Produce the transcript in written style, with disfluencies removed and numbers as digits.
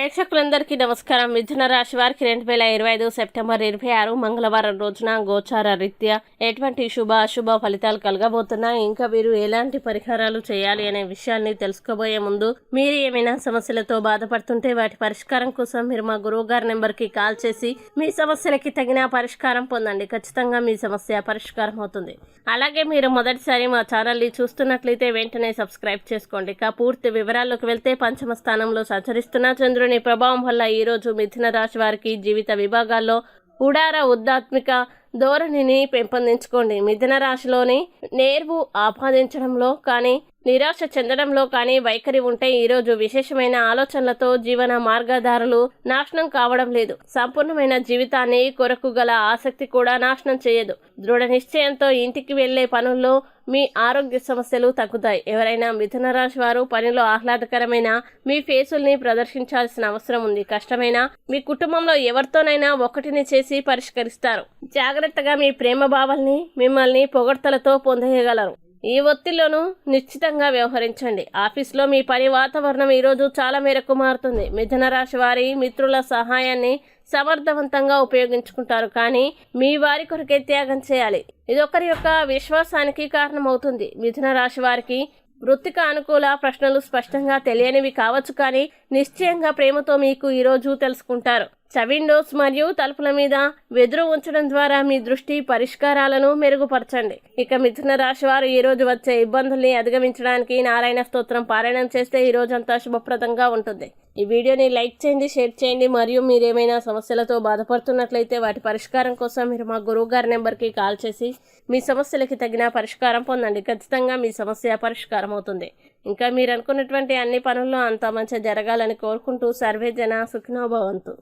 ప్రేక్షకులందరికీ నమస్కారం. మిథున రాశి వారికి 2025 సెప్టెంబర్ 26 మంగళవారం రోజున గోచార రీత్యా ఎటువంటి శుభ అశుభ ఫలితాలు కలగబోతున్నాయి, ఇంకా వీరు ఎలాంటి పరిహారాలు చేయాలి అనే విషయాన్ని తెలుసుకోబోయే ముందు మీరు ఏమైనా సమస్యలతో బాధపడుతుంటే వాటి పరిష్కారం కోసం మీరు మా గురువు గారి నెంబర్కి కాల్ చేసి మీ సమస్యలకి తగిన పరిష్కారం పొందండి. ఖచ్చితంగా మీ సమస్య పరిష్కారం అవుతుంది. అలాగే మీరు మొదటిసారి మా ఛానల్ని చూస్తున్నట్లయితే వెంటనే సబ్స్క్రైబ్ చేసుకోండి. ఇక పూర్తి వివరాల్లోకి వెళ్తే పంచమ స్థానంలో సంచరిస్తున్న చంద్రుని ప్రభావం వల్ల ఈరోజు మిథున రాశి వారికి జీవిత విభాగాల్లో ఉడార ఉద్దాత్మిక ధోరణిని పెంపొందించుకోండి. మిథున రాశిలోని నేర్వు ఆపాదించడంలో కానీ నిరాశ చెందడంలో కానీ వైఖరి ఉంటే ఈరోజు విశేషమైన ఆలోచనలతో జీవన మార్గదారులు నాశనం కావడం లేదు. సంపూర్ణమైన జీవితాన్ని కొరకు గల ఆసక్తి కూడా నాశనం చేయదు. దృఢ నిశ్చయంతో ఇంటికి వెళ్లే పనుల్లో మీ ఆరోగ్య సమస్యలు తగ్గుతాయి. ఎవరైనా మిథున రాశి వారు పనిలో ఆహ్లాదకరమైన మీ ఫేసుల్ని ప్రదర్శించాల్సిన అవసరం ఉంది. కష్టమైన మీ కుటుంబంలో ఎవరితోనైనా ఒకటిని చేసి పరిష్కరిస్తారు. జాగ్రత్తగా మీ ప్రేమ భావాల్ని మిమ్మల్ని పొగడ్తలతో పొందేయగలరు. ఈ ఒత్తిళ్లను నిశ్చితంగా వ్యవహరించండి. ఆఫీస్లో మీ పని వాతావరణం ఈరోజు చాలా మేరకు మారుతుంది. మిథున రాశి వారి మిత్రుల సహాయాన్ని సమర్థవంతంగా ఉపయోగించుకుంటారు, కానీ మీ వారి కొరకే త్యాగం చేయాలి. ఇది ఒకరి యొక్క విశ్వాసానికి కారణమవుతుంది. మిథున రాశి వారికి వృత్తిక అనుకూల ప్రశ్నలు స్పష్టంగా తెలియనివి కావచ్చు, కానీ నిశ్చయంగా ప్రేమతో మీకు ఈరోజు తెలుసుకుంటారు. విండోస్ మరియు తలుపుల మీద వెదురు ఉంచడం ద్వారా మీ దృష్టి పరిష్కారాలను మెరుగుపరచండి. ఇక మిథున రాశి వారు ఈ రోజు వచ్చే ఇబ్బందుల్ని అధిగమించడానికి నారాయణ స్తోత్రం పారాయణం చేస్తే ఈ రోజంతా శుభప్రదంగా ఉంటుంది. ఈ వీడియోని లైక్ చేయండి, షేర్ చేయండి. మరియు మీరేమైనా సమస్యలతో బాధపడుతున్నట్లయితే వాటి పరిష్కారం కోసం మీరు మా గురువు గారి నెంబర్కి కాల్ చేసి మీ సమస్యలకి తగిన పరిష్కారం పొందండి. ఖచ్చితంగా మీ సమస్య పరిష్కారం అవుతుంది. ఇంకా మీరు అనుకున్నటువంటి అన్ని పనుల్లో అంతా మంచి జరగాలని కోరుకుంటూ సర్వే జన సుఖినో భవంతు.